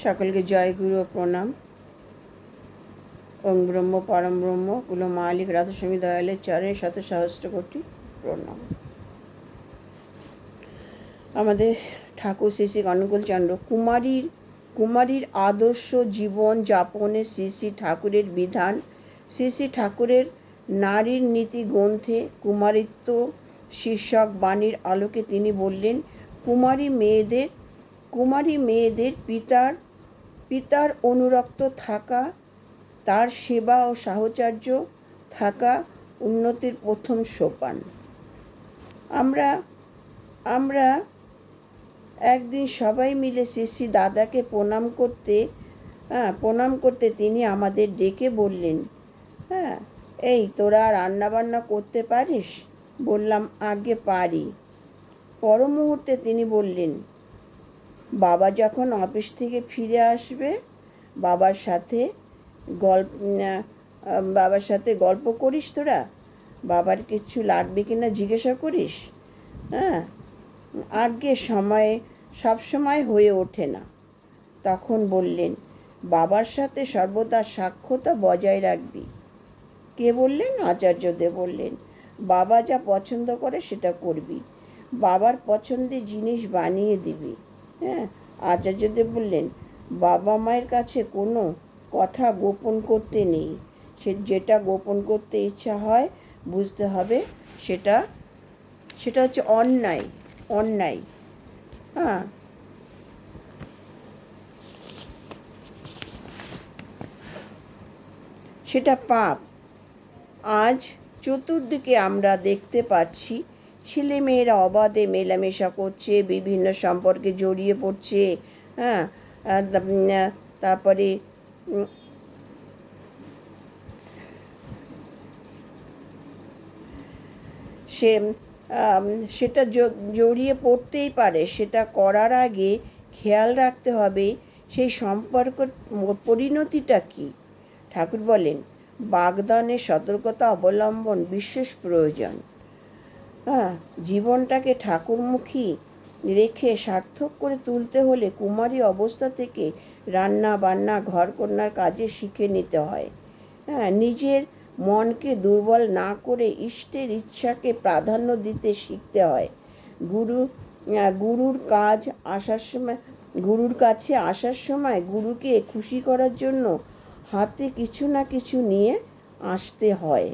সকলকে জয় গুরু ও প্রণাম। ওং ব্রহ্ম পরম ব্রহ্ম কুল মালিক রাধাস্বামী দয়ালের চরণে শত সহস্র কোটি প্রণাম। আমাদের ঠাকুর শ্রী শ্রী অনুকূলচন্দ্র কুমারীর আদর্শ জীবন যাপনে শ্রী শ্রী ঠাকুরের বিধান, শ্রী শ্রী ঠাকুরের নারীর নীতি গ্রন্থে কুমারিত্ব শীর্ষক বাণীর আলোকে তিনি বললেন, কুমারী মেয়েদের পিতার অনুরক্ত থাকা, তার সেবা ও সাহচর্য থাকা উন্নতির প্রথম সোপান। আমরা একদিন সবাই মিলে শ্রী শ্রী দাদাকে প্রণাম করতে তিনি আমাদের ডেকে বললেন, এই তোরা রান্নাবান্না করতে পারিস? বললাম, আগে পারি। পর মুহূর্তে তিনি বললেন, বাবা যখন অফিস থেকে ফিরে আসবে বাবার সাথে গল্প করিস তোরা? বাবার কিছু লাগবে কিনা জিজ্ঞাসা করিস? আগে সবসময় হয়ে ওঠে না। তখন বললেন, বাবার সাথে সর্বদা সাক্ষ্যতা বজায় রাখবি। কে বললেন? আচার্যদেব বললেন, বাবা যা পছন্দ করে সেটা করবি, বাবার পছন্দের জিনিস বানিয়ে দিবি। আচার্যদেব বললেন, বাবা মায়ের কাছে কোনো কথা গোপন করতে নেই। যেটা গোপন করতে ইচ্ছা হয় বুঝতে হবে সেটা হচ্ছে অন্যায়। সেটা পাপ। আজ চতুর্দিকে আমরা দেখতে পাচ্ছি ছেলেমেয়েরা অবাধে মেলামেশা করছে, বিভিন্ন সম্পর্কে জড়িয়ে পড়ছে। তারপরে সেটা জড়িয়ে পড়তেই পারে। সেটা করার আগে খেয়াল রাখতে হবে সেই সম্পর্কের পরিণতিটা কী। ঠাকুর বলেন, বাগদানের সতর্কতা অবলম্বন বিশেষ প্রয়োজন। জীবনটাকে ঠাকুরমুখী রেখে সার্থক করে তুলতে হলে কুমারী অবস্থা থেকে রান্না বান্না ঘরকন্যার কাজে শিখে নিতে হয়। নিজের মনকে দুর্বল না করে ইষ্টের ইচ্ছাকে প্রাধান্য দিতে শিখতে হয়। গুরুর কাছে আসার সময় গুরুকে খুশি করার জন্য হাতে কিছু না কিছু নিয়ে আসতে হয়।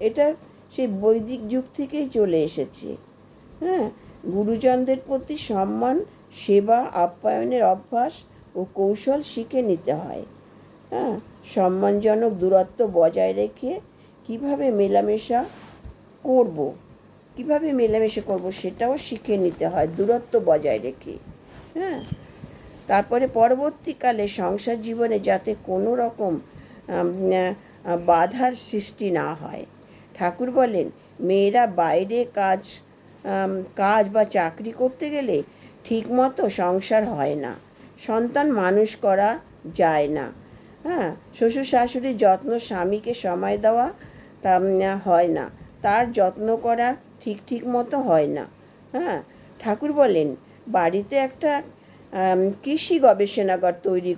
এটা সেই বৈদিক যুগ থেকেই চলে এসেছে। গুরুজনদের প্রতি সম্মান, সেবা, আপ্যায়নের অভ্যাস ও কৌশল শিখে নিতে হয়। সম্মানজনক দূরত্ব বজায় রেখে কিভাবে মেলামেশা করব সেটাও শিখে নিতে হয়, দূরত্ব বজায় রেখে। তারপরে পরবর্তীকালে সংসার জীবনে যাতে কোনো রকম বাধার সৃষ্টি না হয়। ঠাকুর বলেন, মেয়েরা বাইরে কাজ বা চাকরি করতে গেলে ঠিকমতো সংসার হয় না, সন্তান মানুষ করা যায় না। শ্বশুর শাশুড়ির যত্ন স্বামীকে সময় দেওয়া হয় না, তার যত্ন করা ঠিক মতো হয় না। ঠাকুর বলেন, বাড়িতে একটা কৃষি গবেষণাগার তৈরি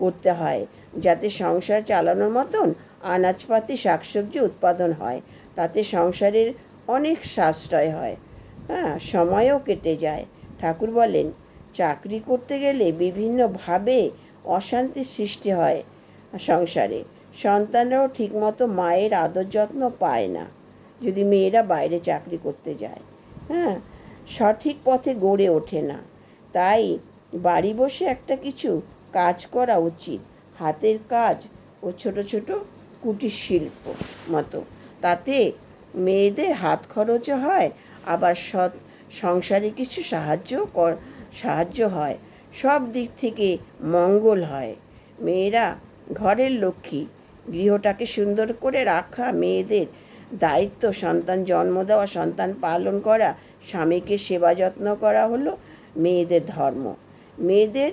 করতে হয়, যাতে সংসার চালানোর মতন আনাজপাতি শাকসবজি উৎপাদন হয়। তাতে সংসারের অনেক সাশ্রয় হয়, সময়ও কেটে যায়। ঠাকুর বলেন, চাকরি করতে গেলে বিভিন্নভাবে অশান্তির সৃষ্টি হয় সংসারে। সন্তানরাও ঠিকমতো মায়ের আদর যত্ন পায় না যদি মেয়েরা বাইরে চাকরি করতে যায়। সঠিক পথে গড়ে ওঠে না। তাই বাড়ি বসে একটা কিছু কাজ করা উচিত, হাতের কাজ ও ছোট ছোট কুটির শিল্প মতো। তাতে মেয়েদের হাত খরচও হয়, আবার সংসারে কিছু সাহায্য হয়, সব দিক থেকে মঙ্গল হয়। মেয়েরা ঘরের লক্ষ্মী, গৃহটাকে সুন্দর করে রাখা মেয়েদের দায়িত্ব। সন্তান জন্ম দেওয়া, সন্তান পালন করা, স্বামীকে সেবা যত্ন করা হলো মেয়েদের ধর্ম। মেয়েদের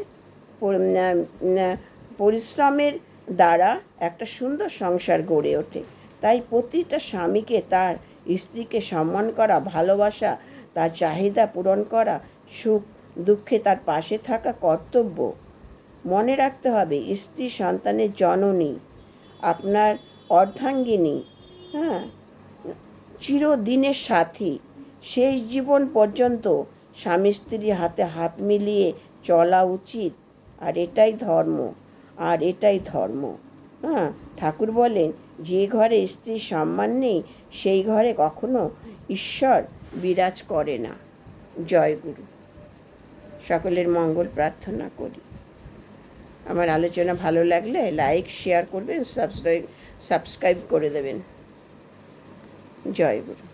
পরিশ্রমের দ্বারা একটা সুন্দর সংসার গড়ে ওঠে। তাই প্রতিটা স্বামীকে তার স্ত্রীকে সম্মান করা, ভালোবাসা, তার চাহিদা পূরণ করা, সুখ দুঃখে তার পাশে থাকা কর্তব্য। মনে রাখতে হবে স্ত্রী সন্তানের জননী, আপনার অর্ধাঙ্গিনী, হ্যাঁ, চিরদিনের সাথী। শেষ জীবন পর্যন্ত স্বামী স্ত্রীর হাতে হাত মিলিয়ে চলা উচিত। আর এটাই ধর্ম। হ্যাঁ, ঠাকুর বলেন, যে ঘরে স্ত্রীর সম্মান নেই সেই ঘরে কখনো ঈশ্বর বিরাজ করে না। জয় গুরু। সকলের মঙ্গল প্রার্থনা করি। আমার আলোচনা ভালো লাগলে লাইক, শেয়ার করবেন, সাবস্ক্রাইব করে দেবেন। জয় গুরু।